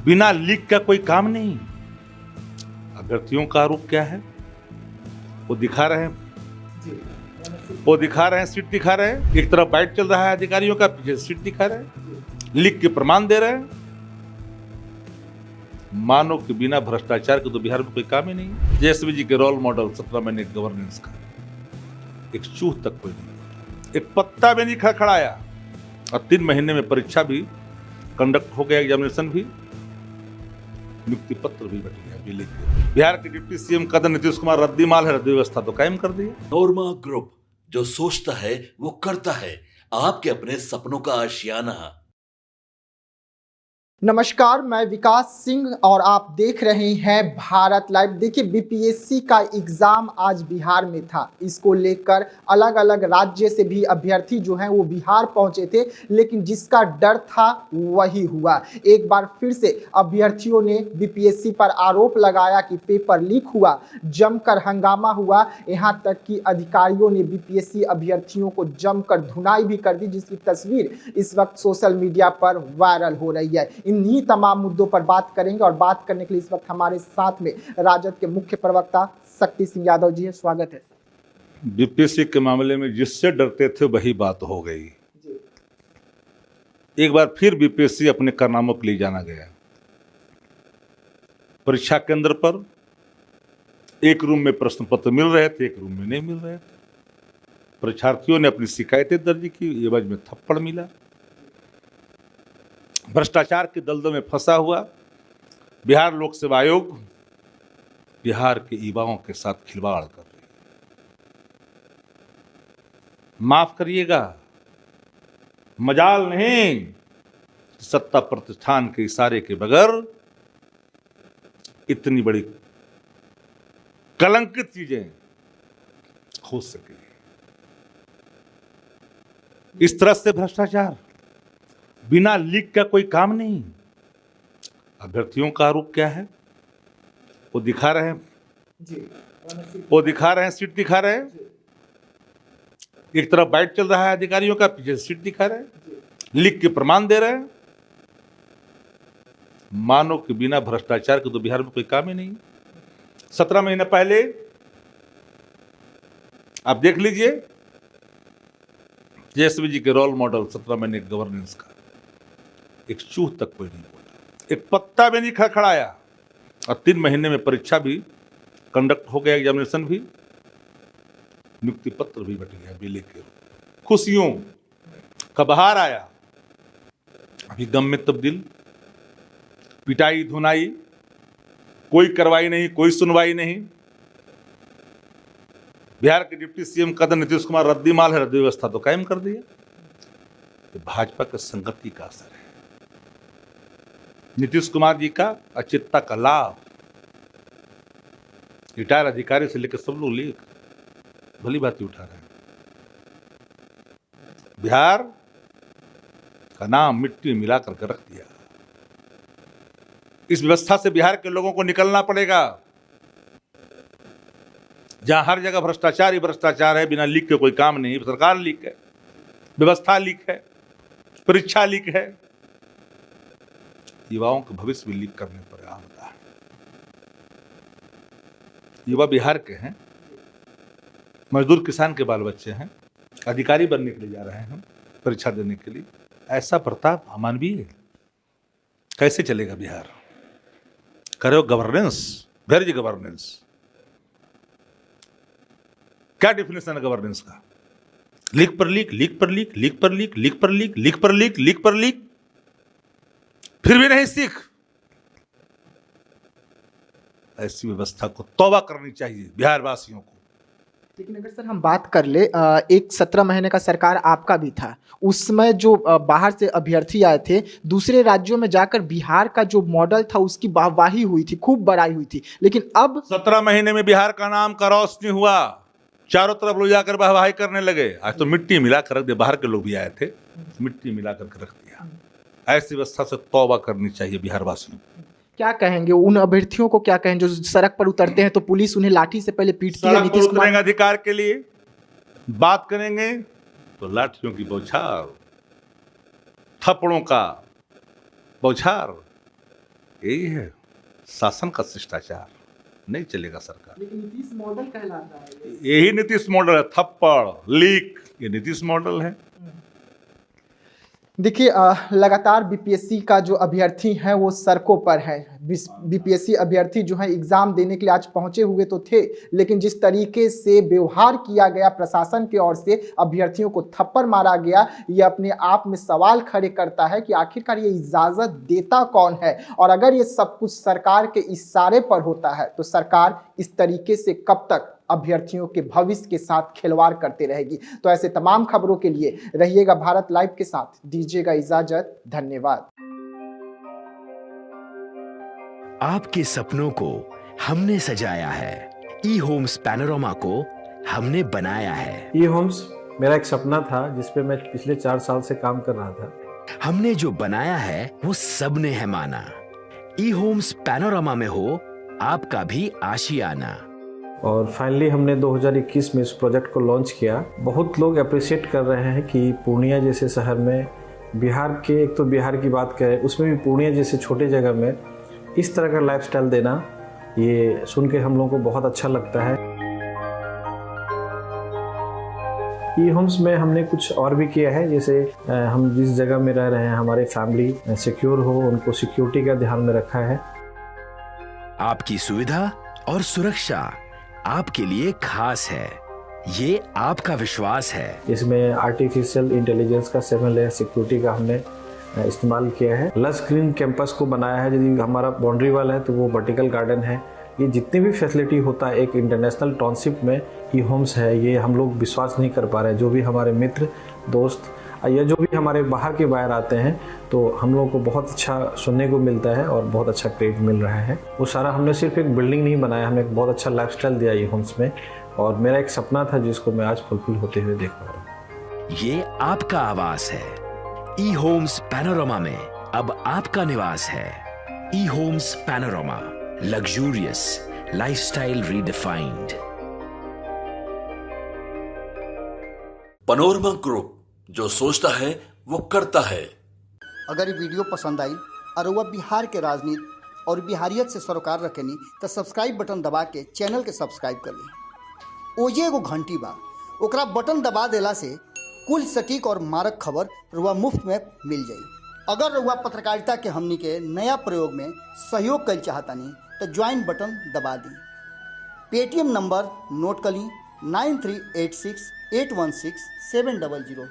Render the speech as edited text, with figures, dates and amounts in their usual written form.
बिना लीक का कोई काम नहीं। अभ्यर्थियों का आरोप क्या है वो दिखा रहे हैं, सीट दिखा रहे हैं। एक तरफ बाइट चल रहा है अधिकारियों का, पीछे सीट दिखा रहे हैं, लिख के प्रमाण दे रहे हैं। मानो कि बिना भ्रष्टाचार के तो बिहार में कोई काम ही नहीं। जेएसवी जी के रोल मॉडल 17 महीने गवर्नेंस का एक चूह तक कोई नहीं, एक पत्ता भी नहीं खड़खड़ाया। और 3 महीने में परीक्षा भी कंडक्ट हो गया, एग्जामिनेशन भी, नियुक्ति पत्र भी बट गया बिलिंग के। बिहार के डिप्टी सीएम कदर नीतीश कुमार रद्दी माल है, रद्दी व्यवस्था तो कायम कर दी। नोरमा ग्रुप, जो सोचता है वो करता है। आपके अपने सपनों का आशियाना। नमस्कार, मैं विकास सिंह और आप देख रहे हैं भारत लाइव। देखिए, बीपीएससी का एग्जाम आज बिहार में था। इसको लेकर अलग अलग राज्य से भी अभ्यर्थी जो हैं वो बिहार पहुंचे थे, लेकिन जिसका डर था वही हुआ। एक बार फिर से अभ्यर्थियों ने बीपीएससी पर आरोप लगाया कि पेपर लीक हुआ, जमकर हंगामा हुआ। यहाँ तक कि अधिकारियों ने बीपीएससी अभ्यर्थियों को जमकर धुनाई भी कर दी, जिसकी तस्वीर इस वक्त सोशल मीडिया पर वायरल हो रही है। इन्हीं तमाम मुद्दों पर बात करेंगे और बात करने के लिए इस वक्त हमारे साथ में राजद के मुख्य प्रवक्ता शक्ति सिंह यादव जी है। स्वागत है। बीपीएससी के मामले में जिससे डरते थे वही बात हो गई। एक बार फिर बीपीएससी अपने कारनामों के लिए जाना गया। परीक्षा केंद्र पर एक रूम में प्रश्न पत्र मिल रहे थे, एक रूम में नहीं मिल रहे थे। परीक्षार्थियों ने अपनी शिकायतें दर्ज की, एवज में थप्पड़ मिला। भ्रष्टाचार के दलदल में फंसा हुआ बिहार लोक सेवा आयोग बिहार के युवाओं के साथ खिलवाड़ कर रही है। माफ करिएगा, मजाल नहीं, सत्ता प्रतिष्ठान के इशारे के बगैर इतनी बड़ी कलंकित चीजें हो सके। इस तरह से भ्रष्टाचार, बिना लीक का कोई काम नहीं। अभ्यर्थियों का आरोप क्या है वो दिखा रहे हैं, सीट दिखा रहे हैं। एक तरफ बाइट चल रहा है अधिकारियों का, पीछे सीट दिखा रहे हैं, लिख के प्रमाण दे रहे हैं। मानो कि बिना भ्रष्टाचार के तो बिहार में कोई काम ही नहीं। 17 महीने पहले आप देख लीजिए, जेएसवी जी के रोल मॉडल 17 महीने गवर्नेंस का एक चूह तक कोई नहीं बोला, एक पत्ता भी नहीं खड़खड़ाया। और 3 महीने में परीक्षा भी कंडक्ट हो गया, एग्जामिनेशन भी, नियुक्ति पत्र भी बट गया बिलिंग के। खुशियों का बहार आया, अभी गम में तब्दील। पिटाई धुनाई, कोई कार्रवाई नहीं, कोई सुनवाई नहीं। बिहार के डिप्टी सीएम कदर नीतीश कुमार रद्दी माल है, रद्दी व्यवस्था तो कायम कर दिया। भाजपा के संगति का असर है। नीतीश कुमार जी का अचिंता का लाभ रिटायर अधिकारी से लेकर सब लोग ले भली बात उठा रहे हैं। बिहार का नाम मिट्टी मिला करके रख दिया। इस व्यवस्था से बिहार के लोगों को निकलना पड़ेगा, जहां हर जगह भ्रष्टाचार ही भ्रष्टाचार है, बिना लीक के कोई काम नहीं। सरकार लीक है, व्यवस्था लीक है, परीक्षा लीक है, युवाओं का भविष्य भी लीक करने पर आमदा है। युवा बिहार के हैं, मजदूर किसान के बाल बच्चे हैं, अधिकारी बनने के लिए जा रहे हैं, परीक्षा देने के लिए। ऐसा प्रताप अमानवीय है। कैसे चलेगा बिहार? करो गवर्नेंस, वेयर इज गवर्नेंस? क्या डिफिनेशन है गवर्नेंस का? लीक पर लीक, लीक पर लीक, लीक पर लीक, लीक पर लीक, लीक पर लीक, लीक पर लीक, फिर भी नहीं सीख। ऐसी व्यवस्था को तौबा करनी चाहिए बिहार वासियों को। लेकिन अगर सर हम बात कर ले, एक 17 महीने का सरकार आपका भी था, उसमें जो बाहर से अभ्यर्थी आए थे, दूसरे राज्यों में जाकर बिहार का जो मॉडल था उसकी वाहवाही हुई थी, खूब बड़ाई हुई थी। लेकिन अब 17 महीने में बिहार का नाम का रोशनी हुआ, चारों तरफ लोग जाकर वाहवाही करने लगे। आज तो मिट्टी मिला कर रख दिया। बाहर के लोग भी आए थे, मिट्टी मिला कर रख दिया। ऐसी व्यवस्था से तौबा करनी चाहिए बिहार वासियों को। क्या कहेंगे उन अभ्यर्थियों को, क्या कहेंगे जो सड़क पर उतरते हैं तो पुलिस उन्हें लाठी से पहले पीटती है? नीतीश कुमार अधिकार के लिए बात करेंगे तो लाठियों की बौछार, थप्पड़ों का बौछार, यही है शासन का शिष्टाचार, नहीं चलेगा सरकार। लेकिन नीतीश मॉडल कहलाता है यही नीतीश मॉडल है, थप्पड़ लीक, ये नीतीश मॉडल है। देखिए लगातार बीपीएससी का जो अभ्यर्थी हैं वो सड़कों पर है। बीपीएससी अभ्यर्थी जो है एग्जाम देने के लिए आज पहुंचे हुए तो थे, लेकिन जिस तरीके से व्यवहार किया गया प्रशासन की ओर से, अभ्यर्थियों को थप्पड़ मारा गया, ये अपने आप में सवाल खड़े करता है कि आखिरकार ये इजाजत देता कौन है। और अगर ये सब कुछ सरकार के इशारे पर होता है तो सरकार इस तरीके से कब तक अभ्यर्थियों के भविष्य के साथ खिलवाड़ करते रहेगी। तो ऐसे तमाम खबरों के लिए रहिएगा भारत लाइव के साथ, दीजिएगा इजाजत, धन्यवाद। आपके सपनों को हमने सजाया है, ई होम्स पैनोरमा को हमने बनाया है। ई होम्स मेरा एक सपना था जिस पे मैं पिछले 4 साल से काम कर रहा था। हमने जो बनाया है वो सबने है माना। ई होम्स पैनोरमा में हो आपका भी आशियाना। और फाइनली हमने 2021 में इस प्रोजेक्ट को लॉन्च किया। बहुत लोग अप्रिशिएट कर रहे हैं कि पूर्णिया जैसे शहर में, बिहार के, एक तो बिहार की बात करें उसमें भी पूर्णिया जैसे छोटे जगह में इस तरह का लाइफस्टाइल देना, ये सुन के हम लोगों को बहुत अच्छा लगता है। ई होम्स में हमने कुछ और भी किया है, जैसे हम जिस जगह में रह रहे हैं हमारे फैमिली सिक्योर हो, उनको सिक्योरिटी का ध्यान में रखा है। आपकी सुविधा और सुरक्षा आपके लिए खास है, ये आपका विश्वास है। इसमें आर्टिफिशियल इंटेलिजेंस का 7 लेयर सिक्योरिटी का हमने इस्तेमाल किया है। लस ग्रीन कैंपस को बनाया है। यदि हमारा बाउंड्री वाल है तो वो वर्टिकल गार्डन है। ये जितनी भी फैसिलिटी होता है एक इंटरनेशनल टाउनशिप में, ई होम्स है, ये हम लोग विश्वास नहीं कर पा रहे हैं। जो भी हमारे मित्र दोस्त या जो भी हमारे बाहर के बाहर आते हैं तो हम लोगों को बहुत अच्छा सुनने को मिलता है और बहुत अच्छा क्रेडिट मिल रहा है। वो सारा हमने सिर्फ एक बिल्डिंग नहीं बनाया, हमें एक बहुत अच्छा लाइफस्टाइल दिया ई होम्स में, और मेरा एक सपना था जिसको मैं आज फुलफिल होते हुए देख पा रहा हूँ। ये आपका आवास है। ई होम्स पैनोरमा में अब आपका निवास है। E Homes Panorama, luxurious lifestyle redefined. Panorama group, जो सोचता है वो करता है। अगर ये वीडियो पसंद आई और वह बिहार के राजनीति और बिहारियत से सरोकार रखेनी तो सब्सक्राइब बटन दबा के चैनल के सब्सक्राइब कर ली। ओजे एगो घंटी बा, ओकरा बटन दबा देला से कुल सटीक और मारक खबर रुआ मुफ्त में मिल जाई। अगर रुआ पत्रकारिता के हमनी के नया प्रयोग में सहयोग कर चाहतानी तो ज्वाइन बटन दबा दी। पेटीएम नंबर नोट कर ली 9386816700।